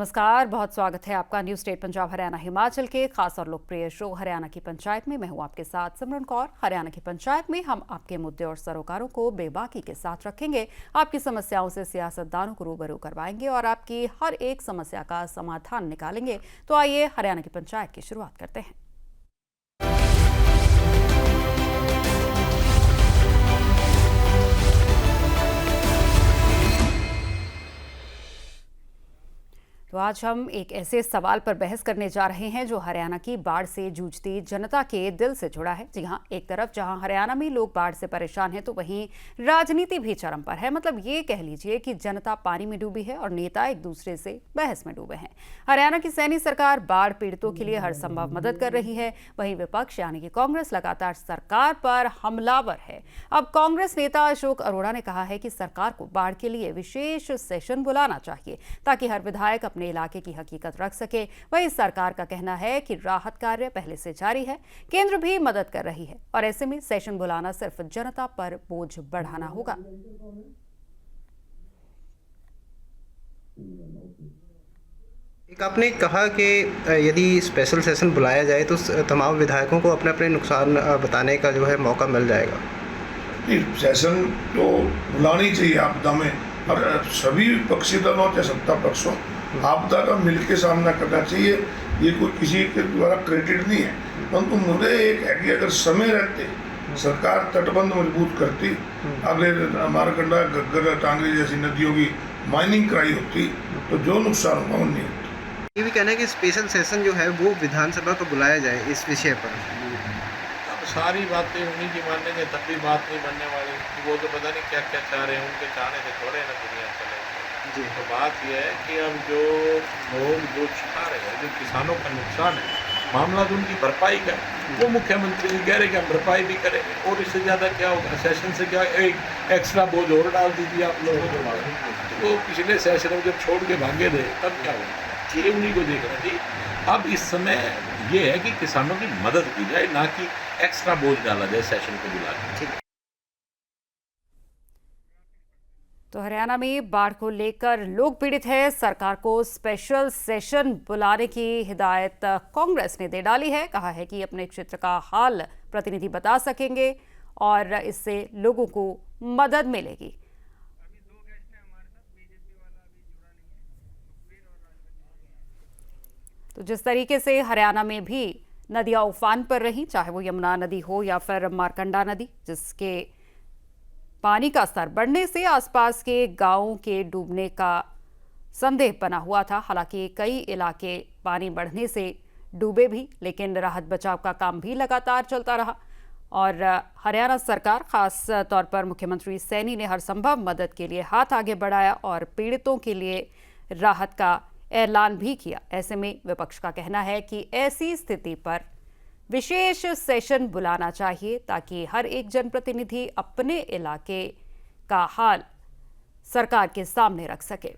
नमस्कार, बहुत स्वागत है आपका न्यूज स्टेट पंजाब हरियाणा हिमाचल के खास और लोकप्रिय शो हरियाणा की पंचायत में। मैं हूं आपके साथ सिमरन कौर। हरियाणा की पंचायत में हम आपके मुद्दे और सरोकारों को बेबाकी के साथ रखेंगे, आपकी समस्याओं से सियासतदानों को रूबरू करवाएंगे और आपकी हर एक समस्या का समाधान निकालेंगे। तो आइए हरियाणा की पंचायत की शुरुआत करते हैं। तो आज हम एक ऐसे सवाल पर बहस करने जा रहे हैं जो हरियाणा की बाढ़ से जूझती जनता के दिल से जुड़ा है। जी हाँ, एक तरफ जहां हरियाणा में लोग बाढ़ से परेशान हैं, तो वहीं राजनीति भी चरम पर है। मतलब ये कह लीजिए कि जनता पानी में डूबी है और नेता एक दूसरे से बहस में डूबे हैं। हरियाणा की सैनी सरकार बाढ़ पीड़ितों के लिए हर संभव मदद कर रही है, वहीं विपक्ष यानी कि कांग्रेस लगातार सरकार पर हमलावर है। अब कांग्रेस नेता अशोक अरोड़ा ने कहा है कि सरकार को बाढ़ के लिए विशेष सेशन बुलाना चाहिए ताकि हर विधायक अपने इलाके की हकीकत रख सके। वहीं सरकार का कहना है कि राहत कार्य पहले से जारी है, केंद्र भी मदद कर रही है और ऐसे में सेशन बुलाना सिर्फ जनता पर बोझ बढ़ाना होगा। एक आपने कहा कि यदि स्पेशल सेशन बुलाया जाए तो तमाम विधायकों को अपने अपने नुकसान बताने का जो है मौका मिल जाएगा। सेशन तो बुलानी चाहिए आपदा में, और सभी विपक्षी दलों चाहे सत्ता पक्ष हो, आपदा का मिलकर सामना करना चाहिए। ये कोई किसी के द्वारा क्रेडिट नहीं है, परंतु मुझे एक है कि अगर समय रहते सरकार तटबंध मजबूत करती, अगले मारकंडा घग्गर टांगरी जैसी नदियों की माइनिंग कराई होती, तो जो नुकसान होगा वो नहीं होता। ये भी कहना है कि स्पेशल सेशन जो है वो विधानसभा को बुलाया जाए इस विषय पर। अब सारी बातें उन्हीं की मानेंगे तब भी बात नहीं बनने वाली। वो तो पता नहीं क्या क्या चाह रहे हैं, उनके चाहने से थोड़े ना दुनिया चले जी। तो बात यह है कि अब जो लोग जो चाह रहे हैं, जो किसानों का नुकसान है, मामला तो उनकी भरपाई का है। वो मुख्यमंत्री जी कह रहे कि हम भरपाई भी करेंगे, और इससे ज़्यादा क्या होगा? सेशन से क्या एक एक्स्ट्रा बोझ और डाल दीजिए आप लोगों को। तो पिछले सेशन में जब छोड़ के भागे थे तब क्या होगा, ये उन्हीं को देखना चाहिए। अब इस समय ये है कि किसानों की मदद की जाए, ना कि एक्स्ट्रा बोझ डाला जाए सेशन को बुला के। तो हरियाणा में बाढ़ को लेकर लोग पीड़ित है, सरकार को स्पेशल सेशन बुलाने की हिदायत कांग्रेस ने दे डाली है। कहा है कि अपने क्षेत्र का हाल प्रतिनिधि बता सकेंगे और इससे लोगों को मदद मिलेगी। तो जिस तरीके से हरियाणा में भी नदियां उफान पर रही, चाहे वो यमुना नदी हो या फिर मारकंडा नदी, जिसके पानी का स्तर बढ़ने से आसपास के गांवों के डूबने का संदेह बना हुआ था। हालांकि कई इलाके पानी बढ़ने से डूबे भी, लेकिन राहत बचाव का काम भी लगातार चलता रहा और हरियाणा सरकार, खास तौर पर मुख्यमंत्री सैनी ने हर संभव मदद के लिए हाथ आगे बढ़ाया और पीड़ितों के लिए राहत का ऐलान भी किया। ऐसे में विपक्ष का कहना है कि ऐसी स्थिति पर विशेष सेशन बुलाना चाहिए ताकि हर एक जनप्रतिनिधि अपने इलाके का हाल सरकार के सामने रख सके।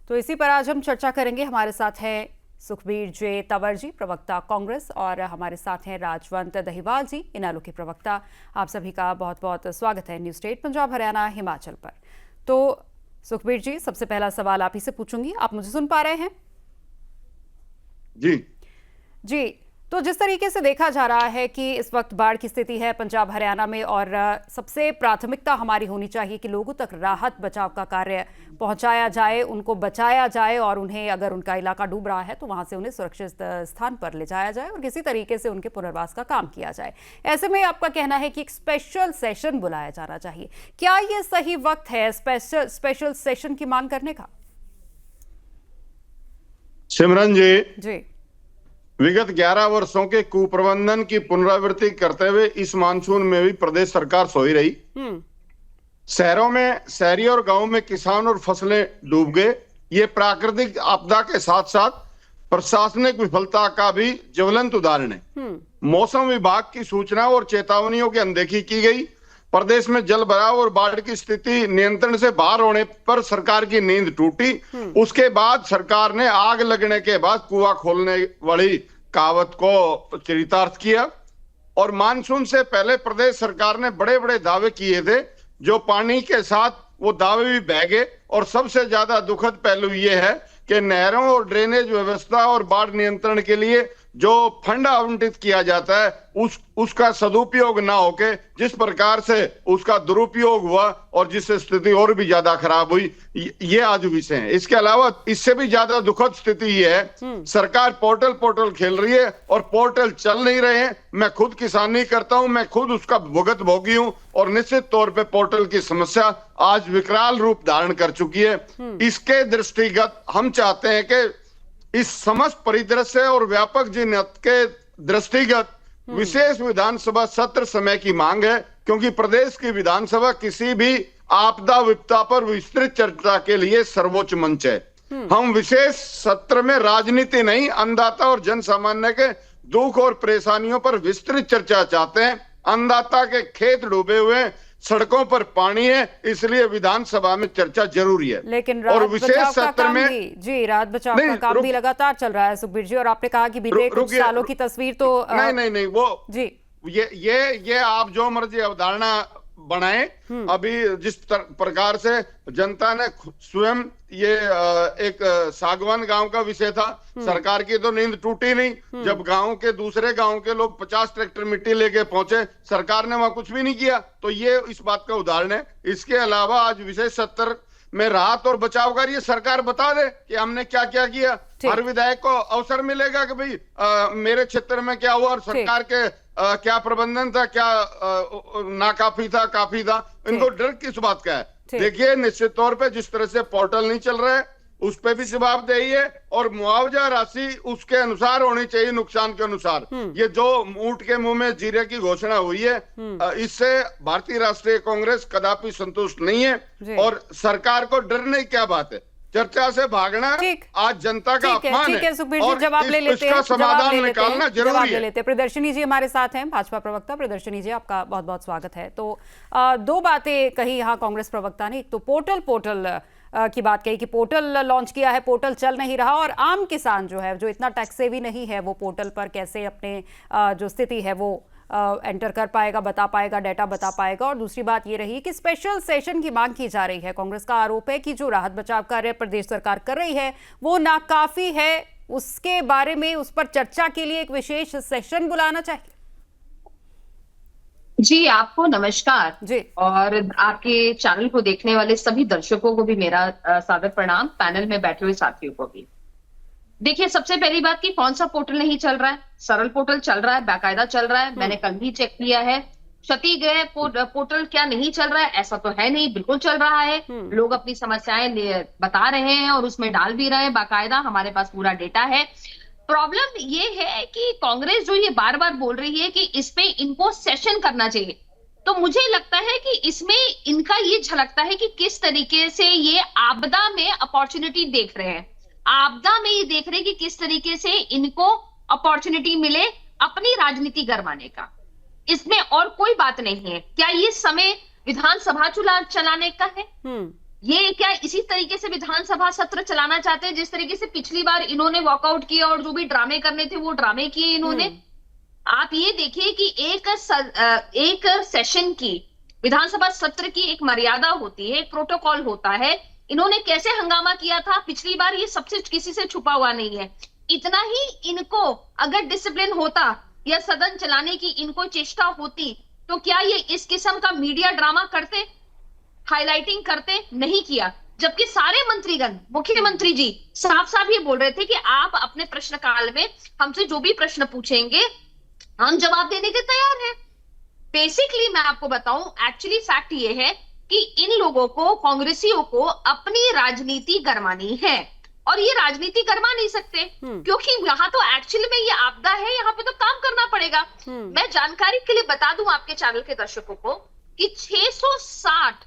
तो इसी पर आज हम चर्चा करेंगे। हमारे साथ हैं सुखबीर जे तंवर जी, प्रवक्ता कांग्रेस, और हमारे साथ हैं राजवंत दहीवाल जी, इनेलो के प्रवक्ता। आप सभी का बहुत बहुत स्वागत है न्यूज स्टेट पंजाब हरियाणा हिमाचल पर। तो सुखबीर जी, सबसे पहला सवाल आप ही से पूछूंगी। आप मुझे सुन पा रहे हैं? जी जी। तो जिस तरीके से देखा जा रहा है कि इस वक्त बाढ़ की स्थिति है पंजाब हरियाणा में, और सबसे प्राथमिकता हमारी होनी चाहिए कि लोगों तक राहत बचाव का कार्य पहुंचाया जाए, उनको बचाया जाए, और उन्हें, अगर उनका इलाका डूब रहा है तो वहां से उन्हें सुरक्षित स्थान पर ले जाया जाए और किसी तरीके से उनके पुनर्वास का काम किया जाए। ऐसे में आपका कहना है कि एक स्पेशल सेशन बुलाया जाना चाहिए। क्या ये सही वक्त है स्पेशल सेशन की मांग करने का? सिमरन जी, विगत 11 वर्षों के कुप्रबंधन की पुनरावृत्ति करते हुए इस मानसून में भी प्रदेश सरकार सोई रही। शहरों में, शहरी और गांव में किसान और फसलें डूब गए। ये प्राकृतिक आपदा के साथ साथ प्रशासनिक विफलता का भी ज्वलंत उदाहरण है। मौसम विभाग की सूचना और चेतावनियों की अनदेखी की गई। प्रदेश में जल भराव और बाढ़ की स्थिति नियंत्रण से बाहर होने पर सरकार की नींद टूटी। उसके बाद सरकार ने आग लगने के बाद कुआं खोलने वाली कहावत को चरितार्थ किया और मानसून से पहले प्रदेश सरकार ने बड़े बड़े दावे किए थे जो पानी के साथ वो दावे भी बह गए। और सबसे ज्यादा दुखद पहलू ये है कि नहरों और ड्रेनेज व्यवस्था और बाढ़ नियंत्रण के लिए जो फंड आवंटित किया जाता है उसका सदुपयोग ना होके जिस प्रकार से उसका दुरुपयोग हुआ और जिससे स्थिति और भी ज्यादा खराब हुई, ये आज विषय है। इसके अलावा इससे भी ज्यादा दुखद स्थिति ये है, सरकार पोर्टल खेल रही है और पोर्टल चल नहीं रहे हैं। मैं खुद किसानी करता हूं, मैं खुद उसका भुगत भोगी हूं और निश्चित तौर पे पोर्टल की समस्या आज विकराल रूप धारण कर चुकी है। इसके दृष्टिगत हम चाहते हैं कि इस समस्त परिदृश्य और व्यापक जिन्नत के दृष्टिगत विशेष विधानसभा सत्र समय की मांग है, क्योंकि प्रदेश की विधानसभा किसी भी आपदा विपदा पर विस्तृत चर्चा के लिए सर्वोच्च मंच है। हम विशेष सत्र में राजनीति नहीं, अन्नदाता और जन सामान्य के दुख और परेशानियों पर विस्तृत चर्चा चाहते हैं। अन्नदाता के खेत डूबे हुए, सड़कों पर पानी है, इसलिए विधानसभा में चर्चा जरूरी है। लेकिन और राहत विशेष बचाव का सत्र काम में जी राहत बचाव का काम भी लगातार चल रहा है सुखबीर जी, और आपने कहा कि बीते कुछ सालों की तस्वीर तो नहीं वो जी ये आप जो मर्जी अवधारणा बनाए, अभी जिस प्रकार से जनता ने स्वयं ये एक सागवान गांव का विषय था, सरकार की तो नींद टूटी नहीं। जब गांव के दूसरे गांव के लोग 50 ट्रैक्टर मिट्टी लेके पहुंचे, सरकार ने वहां कुछ भी नहीं किया, तो ये इस बात का उदाहरण है। इसके अलावा आज विशेष सत्र में राहत और बचाव का ये सरकार बता दे कि हमने क्या क्या किया। हर विधायक को अवसर मिलेगा कि भाई मेरे क्षेत्र में क्या हुआ और सरकार के क्या प्रबंधन था, क्या नाकाफी था, काफी था। इनको डर किस बात का है? देखिए, निश्चित तौर पे जिस तरह से पोर्टल नहीं चल रहा है उस पे भी जवाबदेही है और मुआवजा राशि उसके अनुसार होनी चाहिए, नुकसान के अनुसार। ये जो ऊंट के मुंह में जीरे की घोषणा हुई है, इससे भारतीय राष्ट्रीय कांग्रेस कदापि संतुष्ट नहीं है। और सरकार को डरने की क्या बात है? चर्चा से भागना आज जनता का अपमान है। सुखबीर जी, जवाब ले लेते हैं, समाधान निकालना जरूरी है। प्रदर्शनी जी हमारे साथ हैं, भाजपा प्रवक्ता। प्रदर्शनी जी, आपका बहुत बहुत स्वागत है। तो दो बातें कही यहाँ कांग्रेस प्रवक्ता ने। एक तो पोर्टल की बात कही कि पोर्टल लॉन्च किया है, पोर्टल चल नहीं रहा, और आम किसान जो है, जो इतना टैक्स सेवी नहीं है, वो पोर्टल पर कैसे अपने जो स्थिति है वो एंटर कर पाएगा, बता पाएगा, डेटा बता पाएगा। और दूसरी बात ये रही कि स्पेशल सेशन की मांग की जा रही है। कांग्रेस का आरोप है कि जो राहत बचाव कार्य प्रदेश सरकार कर रही है वो नाकाफी है, उसके बारे में उस पर चर्चा के लिए एक विशेष सेशन बुलाना चाहिए। जी, आपको नमस्कार जी, और आपके चैनल को देखने वाले सभी दर्शकों को भी मेरा सादर प्रणाम, पैनल में बैठे हुए साथियों को भी। देखिए, सबसे पहली बात कि कौन सा पोर्टल नहीं चल रहा है? सरल पोर्टल चल रहा है, बाकायदा चल रहा है। मैंने कल भी चेक किया है। क्षतिग्रह पोर्टल क्या नहीं चल रहा है? ऐसा तो है नहीं, बिल्कुल चल रहा है। लोग अपनी समस्याएं बता रहे हैं और उसमें डाल भी रहे हैं बाकायदा। हमारे पास पूरा डेटा है। प्रॉब्लम ये है कि कांग्रेस जो ये बार बार बोल रही है कि इसमें इनको सेशन करना चाहिए, तो मुझे लगता है कि इसमें इनका ये झलकता है कि किस तरीके से ये आपदा में अपॉर्चुनिटी देख रहे हैं। आपदा में ये देख रहे हैं कि किस तरीके से इनको अपॉर्चुनिटी मिले अपनी राजनीति गरमाने का। इसमें और कोई बात नहीं है। क्या ये समय विधानसभा चुनाव चलाने का है? ये क्या इसी तरीके से विधानसभा सत्र चलाना चाहते हैं जिस तरीके से पिछली बार इन्होंने वॉकआउट किया और जो भी ड्रामे करने थे वो ड्रामे किए इन्होंने? आप ये देखिए कि एक सेशन की, विधानसभा सत्र की एक मर्यादा होती है, एक प्रोटोकॉल होता है। इन्होंने कैसे हंगामा किया था पिछली बार, ये सबसे किसी से छुपा हुआ नहीं है। इतना ही इनको अगर डिसिप्लिन होता या सदन चलाने की इनको चेष्टा होती तो क्या ये इस किस्म का मीडिया ड्रामा करते, हाईलाइटिंग करते? नहीं किया। जबकि सारे मंत्रीगण, मुख्यमंत्री जी साफ साफ ये बोल रहे थे कि आप अपने प्रश्नकाल में हमसे जो भी प्रश्न पूछेंगे हम जवाब देने के तैयार हैं। बेसिकली मैं आपको बताऊं, एक्चुअली फैक्ट ये है कि इन लोगों को, कांग्रेसियों को अपनी राजनीति गरमानी है और ये राजनीति गरमा नहीं सकते क्योंकि यहाँ तो एक्चुअली में ये आपदा है, यहाँ पे तो काम करना पड़ेगा। मैं जानकारी के लिए बता दूं आपके चैनल के दर्शकों को कि 660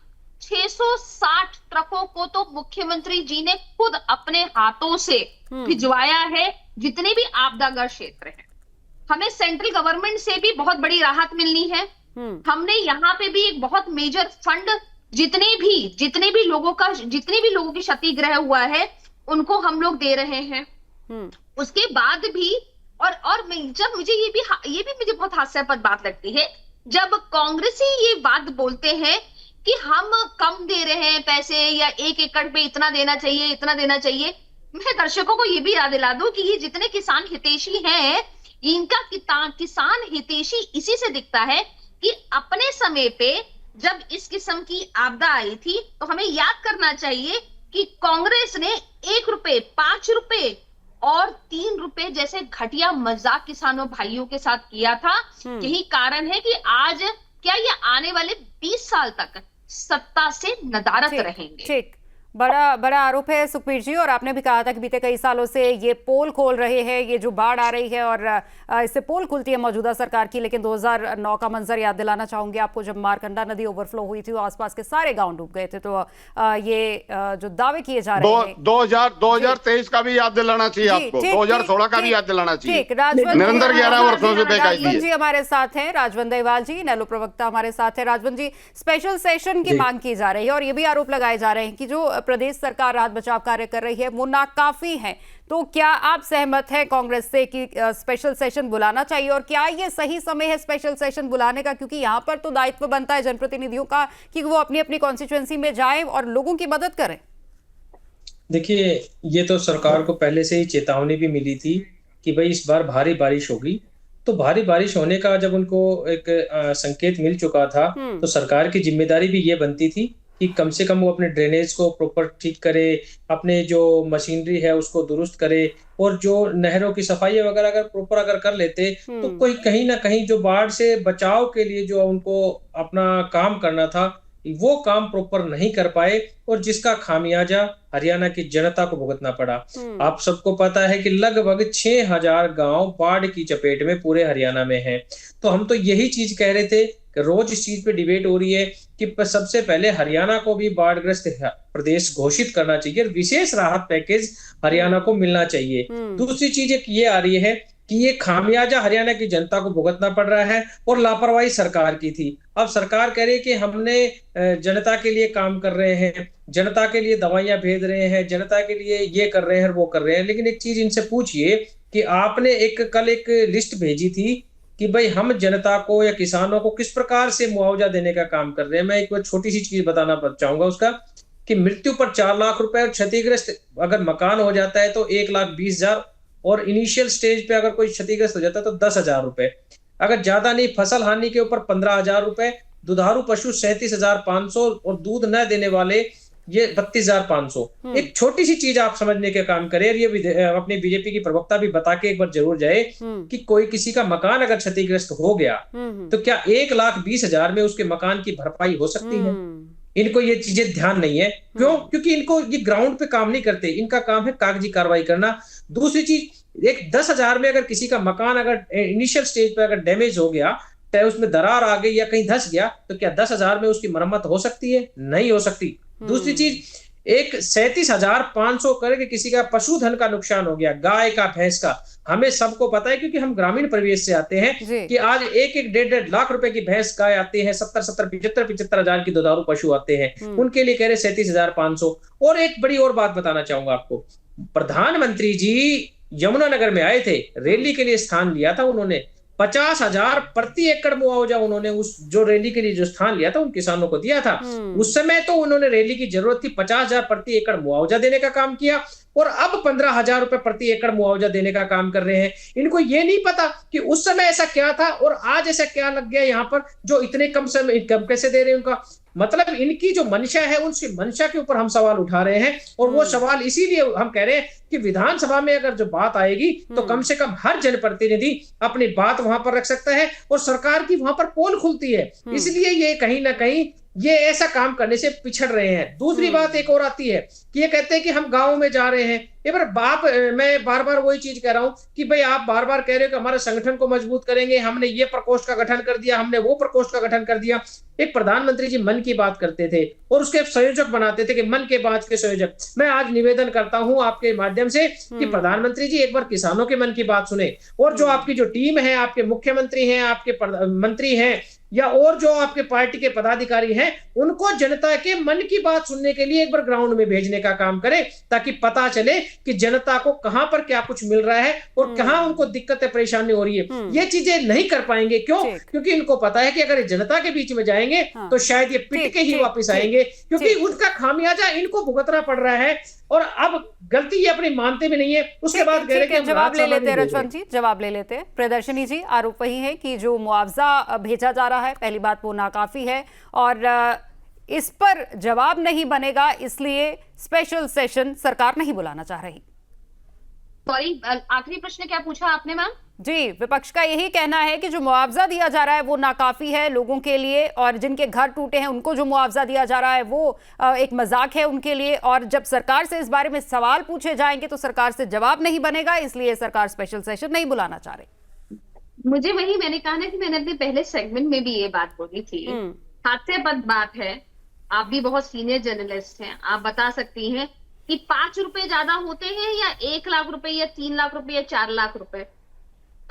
ट्रकों को तो मुख्यमंत्री जी ने खुद अपने हाथों से भिजवाया है, जितने भी आपदाग्रस्त क्षेत्र हैं। हमें सेंट्रल गवर्नमेंट से भी बहुत बड़ी राहत मिलनी है। हमने यहाँ पे भी एक बहुत मेजर फंड, जितने भी लोगों की क्षतिग्रह हुआ है उनको हम लोग दे रहे हैं। उसके बाद भी और जब मुझे ये भी मुझे बहुत हास्यास्पद बात लगती है जब कांग्रेसी ये बात बोलते हैं कि हम कम दे रहे हैं पैसे या 1 एकड़ पे इतना देना चाहिए, इतना देना चाहिए। मैं दर्शकों को ये भी याद दिला दूं कि ये जितने किसान हितैषी हैं, इनका किसान हितैषी इसी से दिखता है कि अपने समय पे जब इस किस्म की आपदा आई थी तो हमें याद करना चाहिए कि कांग्रेस ने 1 रुपए, 5 रुपए और 3 रुपए जैसे घटिया मजाक किसानों भाइयों के साथ किया था। यही कारण है कि आज क्या ये आने वाले 20 साल तक सत्ता से नदारत रहेंगे। ठीक, बड़ा आरोप है सुखबीर जी। और आपने भी कहा था कि बीते कई सालों से ये पोल खोल रहे हैं, ये जो बाढ़ आ रही है और इससे पोल खुलती है मौजूदा सरकार की। लेकिन 2009 का मंजर याद दिलाना चाहूंगी आपको, जब मारकंडा नदी ओवरफ्लो हुई थी, आसपास के सारे गांव डूब गए थे। तो ये जो दावे किए जा रहे हैं 2023 का भी याद दिलाना चाहिए आपको, 2016 का भी याद दिलाना चाहिए। निरंतर 11 वर्षों से राजवंत जी हमारे साथ हैं, राजवंत देवाल जी नेलो प्रवक्ता हमारे साथ है। राजवंत जी, स्पेशल सेशन की मांग की जा रही है और ये भी आरोप लगाए जा रहे हैं कि जो प्रदेश सरकार राहत बचाव कार्य कर रही है वो नाकाफी है। तो क्या आप सहमत हैं कांग्रेस से कि स्पेशल सेशन बुलाना चाहिए, और क्या ये सही समय है स्पेशल सेशन बुलाने का? क्योंकि यहाँ पर तो दायित्व बनता है जनप्रतिनिधियों का कि वो अपनी अपनी कॉन्स्टिट्यूएंसी में जाएं और लोगों की मदद करें। देखिए, ये तो सरकार को पहले से ही चेतावनी भी मिली थी कि भाई इस बार भारी बारिश होगी। तो भारी बारिश होने का जब उनको एक संकेत मिल चुका था तो सरकार की जिम्मेदारी भी ये बनती थी कि कम से कम वो अपने ड्रेनेज को प्रॉपर ठीक करे, अपने जो मशीनरी है उसको दुरुस्त करे, और जो नहरों की सफाई वगैरह अगर प्रॉपर कर लेते तो कोई कहीं ना कहीं जो बाढ़ से बचाव के लिए जो उनको अपना काम करना था वो काम प्रॉपर नहीं कर पाए, और जिसका खामियाजा हरियाणा की जनता को भुगतना पड़ा। आप सबको पता है कि लगभग 6000 गांव बाढ़ की चपेट में पूरे हरियाणा में हैं। तो हम तो यही चीज कह रहे थे, रोज इस चीज पे डिबेट हो रही है कि सबसे पहले हरियाणा को भी बाढ़ग्रस्त प्रदेश घोषित करना चाहिए और विशेष राहत पैकेज हरियाणा को मिलना चाहिए। दूसरी चीज एक ये आ रही है कि ये खामियाजा हरियाणा की जनता को भुगतना पड़ रहा है और लापरवाही सरकार की थी। अब सरकार कह रही है कि हमने जनता के लिए काम कर रहे हैं, जनता के लिए दवाइयां भेज रहे हैं, जनता के लिए ये कर रहे हैं वो कर रहे हैं। लेकिन एक चीज इनसे पूछिए कि आपने कल एक लिस्ट भेजी थी कि भाई हम जनता को या किसानों को किस प्रकार से मुआवजा देने का काम कर रहे हैं। मैं एक छोटी सी चीज बताना चाहूंगा उसका, कि मृत्यु पर 4 लाख रुपए और क्षतिग्रस्त अगर मकान हो जाता है तो 1,20,000, और इनिशियल स्टेज पे अगर कोई क्षतिग्रस्त हो जाता है तो 10,000 रुपए, अगर ज्यादा नहीं फसल हानि के ऊपर 15,000 रुपए, दुधारू पशु 37,500 और दूध न देने वाले ये 32,500। एक छोटी सी चीज आप समझने के काम करें, और ये अपनी बीजेपी की प्रवक्ता भी बता के एक बार जरूर जाए कि कोई किसी का मकान अगर क्षतिग्रस्त हो गया तो क्या 1,20,000 में उसके मकान की भरपाई हो सकती है? इनको ये चीजें ध्यान नहीं है। क्यों? क्योंकि इनको ये ग्राउंड पे काम नहीं करते, इनका काम है कागजी कार्रवाई करना। दूसरी चीज, एक 10,000 में अगर किसी का मकान अगर इनिशियल स्टेज पे अगर डैमेज हो गया, चाहे उसमें दरार आ गई या कहीं धंस गया, तो क्या 10,000 में उसकी मरम्मत हो सकती है? नहीं हो सकती। दूसरी चीज, एक 37,500 करके किसी का पशुधन का नुकसान हो गया, गाय का, भैंस का, हमें सबको पता है क्योंकि हम ग्रामीण परिवेश से आते हैं कि आज 1-1, 1.5 लाख रुपए की भैंस गाय आती है, 70-70, 75,000 की दुधारू पशु आते हैं, उनके लिए कह रहे 37,500। और एक बड़ी और बात बताना चाहूंगा आपको, प्रधानमंत्री जी यमुनानगर में आए थे, रैली के लिए स्थान लिया था उन्होंने, 50,000 प्रति एकड़ मुआवजा उन्होंने उस जो रैली के लिए जो स्थान लिया था उन किसानों को दिया था। उस समय तो उन्होंने रैली की जरूरत थी, 50,000 प्रति एकड़ मुआवजा देने का काम किया, और अब 15,000 रुपए प्रति एकड़ मुआवजा देने का काम कर रहे हैं। इनको ये नहीं पता कि उस समय ऐसा क्या था और आज ऐसा क्या लग गया यहाँ पर जो इतने कम समय कम कैसे दे रहे हैं। उनका मतलब इनकी जो मंशा है उनकी मंशा के ऊपर हम सवाल उठा रहे हैं, और वो सवाल इसीलिए हम कह रहे हैं कि विधानसभा में अगर जो बात आएगी तो कम से कम हर जनप्रतिनिधि अपनी बात वहां पर रख सकता है और सरकार की वहां पर पोल खुलती है। इसलिए ये कहीं ना कहीं ये ऐसा काम करने से पिछड़ रहे हैं। दूसरी बात एक और आती है कि ये कहते हैं कि हम गाँव में जा रहे हैं। मैं बार बार वही चीज कह रहा हूं कि भाई आप बार बार कह रहे हो कि हमारे संगठन को मजबूत करेंगे, हमने ये प्रकोष्ठ का गठन कर दिया, हमने वो प्रकोष्ठ का गठन कर दिया। एक प्रधानमंत्री जी मन की बात करते थे और उसके संयोजक बनाते थे कि मन के बात के संयोजक। मैं आज निवेदन करता हूं आपके माध्यम से कि प्रधानमंत्री जी एक बार किसानों के मन की बात सुने, और जो आपकी जो टीम है, आपके मुख्यमंत्री हैं, आपके मंत्री हैं, या और जो आपके पार्टी के पदाधिकारी हैं, उनको जनता के मन की बात सुनने के लिए एक बार ग्राउंड में भेजने का काम करें, ताकि पता चले कि जनता को कहां पर क्या कुछ मिल रहा है और कहां उनको दिक्कतें परेशानी हो रही है। ये चीजें नहीं कर पाएंगे, क्यों? क्योंकि इनको पता है कि अगर ये जनता के बीच में जाएंगे तो शायद ये पिट के ही वापस आएंगे, क्योंकि उनका खामियाजा इनको भुगतना पड़ रहा है और अब गलती ये अपनी मानते भी नहीं है। उसके बाद कह रहे कि जवाब ले लेते हैं रजवंत जी, जवाब ले लेते हैं। प्रियदर्शनी जी, आरोप वही है कि जो मुआवजा भेजा जा रहा है, पहली बात वो नाकाफी है और इस पर जवाब नहीं बनेगा, इसलिए स्पेशल सेशन सरकार नहीं बुलाना चाह रही। सॉरी, आखिरी प्रश्न क्या पूछा आपने मैम? जी, विपक्ष का यही कहना है कि जो मुआवजा दिया जा रहा है वो नाकाफी है लोगों के लिए, और जिनके घर टूटे हैं उनको जो मुआवजा दिया जा रहा है वो एक मजाक है उनके लिए, और जब सरकार से इस बारे में सवाल पूछे जाएंगे तो सरकार से जवाब नहीं बनेगा, इसलिए सरकार स्पेशल सेशन नहीं बुलाना चाह रही। मुझे वही मैंने कहा ना कि मैंने अपने पहले सेगमेंट में भी ये बात बोली थी, हास्यास्पद बात है। आप भी बहुत सीनियर जर्नलिस्ट हैं, आप बता सकती हैं कि 5 रुपए ज्यादा होते हैं या 1 लाख रुपए या 3 लाख रुपए या 4 लाख रुपए?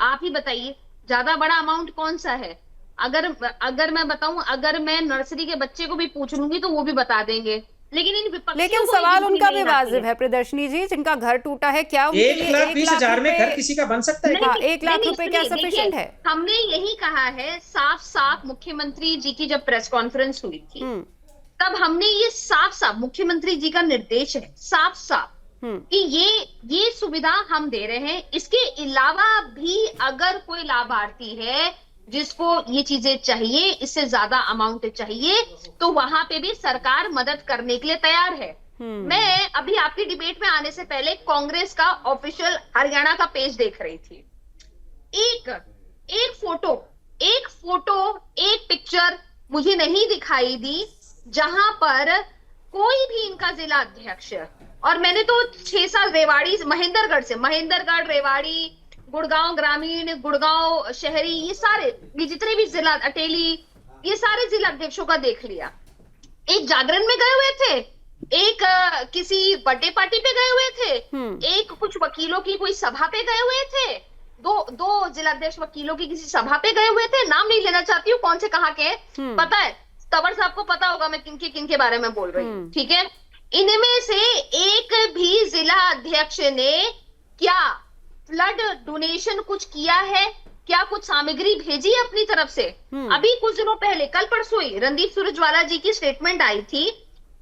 आप ही बताइए, ज्यादा बड़ा अमाउंट कौन सा है? अगर मैं बताऊं, अगर मैं नर्सरी के बच्चे को भी पूछ लूंगी तो वो भी बता देंगे, लेकिन सवाल उनका भी वाजिब है प्रियदर्शनी जी, जिनका घर टूटा है, क्या 1,20,000 में घर किसी का बन सकता है? 1 लाख रुपए क्या सफिशिएंट है? हमने यही कहा है साफ साफ, मुख्यमंत्री जी की जब प्रेस कॉन्फ्रेंस हुई थी तब हमने ये साफ साफ, मुख्यमंत्री जी का निर्देश है साफ साफ कि ये सुविधा हम दे रहे हैं। इसके अलावा भी अगर कोई लाभार्थी है जिसको ये चीजें चाहिए, इससे ज्यादा अमाउंट चाहिए, तो वहां पे भी सरकार मदद करने के लिए तैयार है। मैं अभी आपकी डिबेट में आने से पहले कांग्रेस का ऑफिशियल हरियाणा का पेज देख रही थी। एक फोटो एक पिक्चर मुझे नहीं दिखाई दी जहां पर कोई भी इनका जिला अध्यक्ष, और मैंने तो 6 साल रेवाड़ी, महेंद्रगढ़, रेवाड़ी, गुड़गांव ग्रामीण, गुड़गांव शहरी, ये जितने भी जिला, अटेली, ये सारे जिला अध्यक्षों का देख लिया। एक जागरण में गए हुए थे, एक किसी बर्थडे पार्टी पे गए हुए थे, एक कुछ वकीलों की कोई सभा पे गए हुए थे, दो जिलाध्यक्ष वकीलों की किसी सभा पे गए हुए थे। नाम नहीं लेना चाहती हूँ कौन से कहाँ के, पता है तंवर साहब को पता होगा मैं किनके बारे में बोल रही हूँ, ठीक है। इनमें से एक भी जिला अध्यक्ष ने क्या फ्लड डोनेशन कुछ किया है, क्या कुछ सामग्री भेजी है अपनी तरफ से? अभी कुछ दिनों पहले, कल परसों ही रणदीप सुरजेवाला जी की स्टेटमेंट आई थी,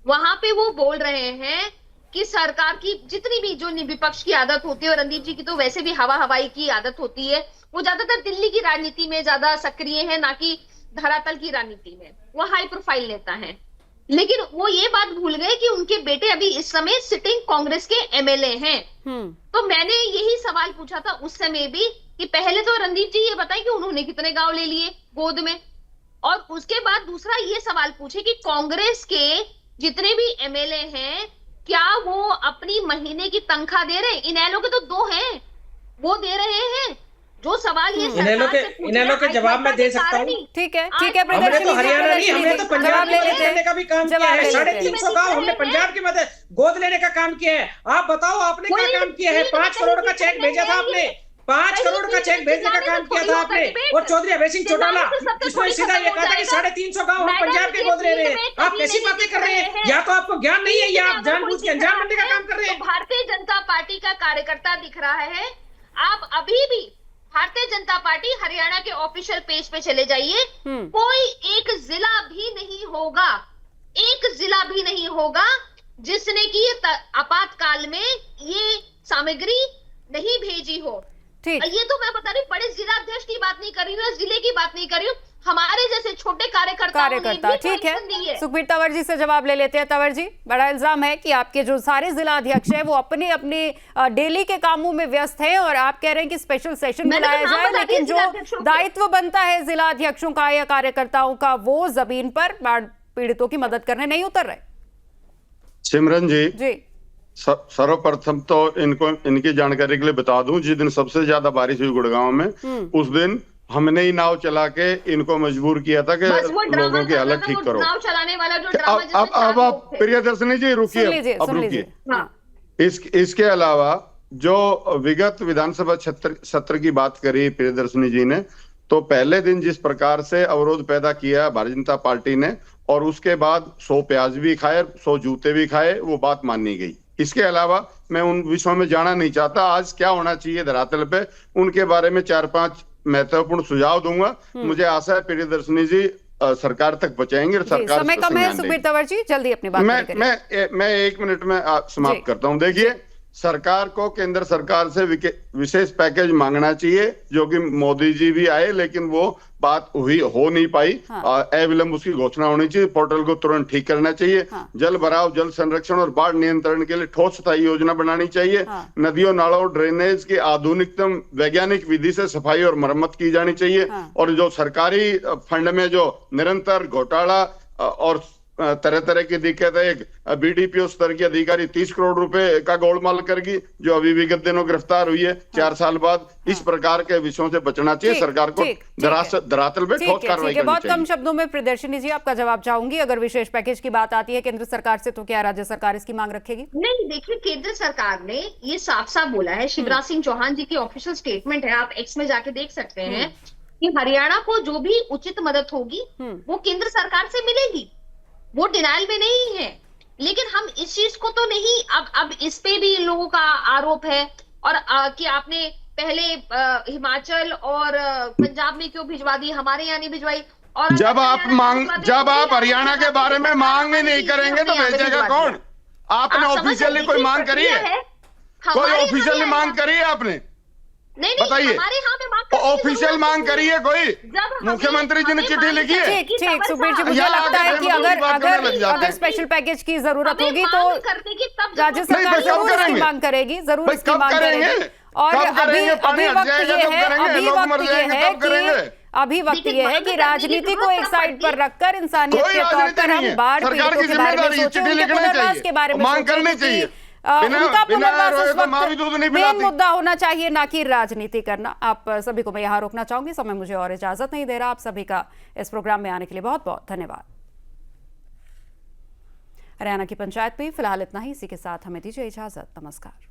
वहां पे वो बोल रहे हैं कि सरकार की जितनी भी, जो विपक्ष की आदत होती है, और रणदीप जी की तो वैसे भी हवाई की आदत होती है, वो ज्यादातर दिल्ली की राजनीति में ज्यादा सक्रिय है, ना कि धरातल की राजनीति में वो हाई प्रोफाइल नेता है। लेकिन वो ये बात भूल गए कि उनके बेटे अभी इस समय सिटिंग कांग्रेस के एमएलए हैं। तो मैंने यही सवाल पूछा था उस समय भी कि पहले तो रणदीप जी ये बताएं कि उन्होंने कितने गांव ले लिए गोद में, और उसके बाद दूसरा ये सवाल पूछे कि कांग्रेस के जितने भी एमएलए हैं क्या वो अपनी महीने की तनख्वाह दे रहे हैं? इनेलो के तो 2 हैं, वो दे रहे हैं। जो सवाल ये इनेलो के जवाब में दे सकता हूँ। ठीक है हमने तो हरियाणा नहीं, हमने तो पंजाब लेने का भी काम किया है। 350 गांव हमने पंजाब की मदद गोद लेने का काम किया है। आप बताओ आपने क्या काम किया है? 5 करोड़ का चेक भेजा था आपने, 5 करोड़ का चेक भेजने का काम किया था आपने। और चौधरी अभय सिंह चौटाला जिसने सीधा ये कहा था कि 350 गांव हम पंजाब के गोद ले रहे हैं। आप कैसी बातें कर रहे हैं? या तो आपको ज्ञान नहीं है या आप जानबूझ के अंजाम बनने का काम कर रहे हैं। भारतीय जनता पार्टी का कार्यकर्ता दिख रहा है, आप अभी भी भारतीय जनता पार्टी हरियाणा के ऑफिशियल पेज पे चले जाइए, कोई एक जिला भी नहीं होगा जिसने की आपातकाल में ये सामग्री नहीं भेजी हो। ये तो मैं बता रही हूँ, बड़े जिला अध्यक्ष की बात नहीं कर रही हूँ, जिले की बात नहीं कर रही हूँ, हमारे जैसे छोटे कार्यकर्ता। ठीक है, सुखबीर तंवर जी से जवाब ले लेते हैं। तंवर जी, बड़ा इल्जाम है कि आपके जो सारे जिला अध्यक्ष हैं वो अपने डेली के कामों में व्यस्त हैं, और आप कह रहे हैं कि स्पेशल सेशन बुलाया जाए, लेकिन जो दायित्व बनता है जिला अध्यक्षों का या कार्यकर्ताओं का, वो जमीन पर बाढ़ पीड़ितों की मदद करने नहीं उतर रहे। सिमरन जी, सर्वप्रथम तो इनकी जानकारी के लिए बता दूं, जिस दिन सबसे ज्यादा बारिश हुई गुड़गांव में, उस दिन हमने ही नाव चला के इनको मजबूर किया था कि लोगों की हालत ठीक करो। नाव चलाने वाला जो ड्रामा अब आप प्रियदर्शनी जी रुकिए, अब रुकिए। इसके अलावा जो विगत विधानसभा सत्र की बात करी प्रियदर्शनी जी ने, तो पहले दिन जिस प्रकार से अवरोध पैदा किया भारतीय जनता पार्टी ने, और उसके बाद 100 प्याज भी खाए, 100 जूते भी खाए, वो बात मानी गई। इसके अलावा मैं उन विषयों में जाना नहीं चाहता। आज क्या होना चाहिए धरातल पे, उनके बारे में 4-5 महत्वपूर्ण सुझाव दूंगा। मुझे आशा है प्रियदर्शनी जी सरकार तक पहुंचाएंगे और सरकार समय कम है सुखबीर तंवर जी, जल्दी अपनी बात मैं 1 मिनट में समाप्त करता हूं। देखिए, सरकार को केंद्र सरकार से विशेष पैकेज मांगना चाहिए, जो कि मोदी जी भी आए लेकिन वो बात हो नहीं पाई। अविलंब उसकी घोषणा होनी चाहिए। पोर्टल को तुरंत ठीक करना चाहिए। जल भराव, जल संरक्षण और बाढ़ नियंत्रण के लिए ठोस स्थायी योजना बनानी चाहिए। नदियों, नालों, ड्रेनेज की आधुनिकतम वैज्ञानिक विधि से सफाई और मरम्मत की जानी चाहिए। और जो सरकारी फंड में जो निरंतर घोटाला और तरह तरह की दिक्कत है, एक बीडीपीओ स्तर की अधिकारी 30 करोड़ रुपए का गोलमाल करगी, जो अभी विगत दिनों गिरफ्तार हुई है 4 साल बाद। इस प्रकार के विषयों से बचना चाहिए। सरकार को धरातल पे ठोस कार्रवाई करनी बहुत चाहिए। कम शब्दों में प्रियदर्शनी जी आपका जवाब चाहूंगी। अगर विशेष पैकेज की बात आती है केंद्र सरकार से, तो क्या राज्य सरकार इसकी मांग रखेगी? नहीं, देखिए, केंद्र सरकार ने ये साफ साफ बोला है, शिवराज सिंह चौहान जी की ऑफिशियल स्टेटमेंट है, आप एक्स में जाके देख सकते हैं, कि हरियाणा को जो भी उचित मदद होगी वो केंद्र सरकार से मिलेगी। वो डिनाइल में नहीं है। लेकिन हम इस चीज को तो नहीं, अब इस पे भी इन लोगों का आरोप है, और कि आपने पहले हिमाचल और पंजाब में क्यों भिजवा दी, हमारे यहाँ नहीं भिजवाई। और जब आप हरियाणा के बारे में मांग ही नहीं करेंगे तो भेजेगा कौन? आपने ऑफिशियली कोई मांग करी है? कोई ऑफिशियली मांग करी है आपने? नहीं, बताइए, ऑफिशियल मांग करी है कोई? मुख्यमंत्री जी ने चिट्ठी लिखी है? ठीक सुखबीर जी, मुझे लगता है कि अगर स्पेशल पैकेज की जरूरत होगी तो राज्य सरकार जरूर इसकी मांग करेगी, जरूर इसकी मांग करेगी। और अभी वक्त ये है कि राजनीति को एक साइड पर रखकर इंसानियत के तौर पर हम बाढ़ पीड़ितों के बारे में सोचें, उनके पुनर्वास के बारे में सोचें। उनका पुनर्वास इस वक्त मेन मुद्दा होना चाहिए, ना कि राजनीति करना। आप सभी को मैं यहाँ रोकना चाहूंगी, समय मुझे और इजाजत नहीं दे रहा। आप सभी का इस प्रोग्राम में आने के लिए बहुत बहुत धन्यवाद। हरियाणा की पंचायत में फिलहाल इतना ही। इसी के साथ हमें दीजिए इजाजत। नमस्कार।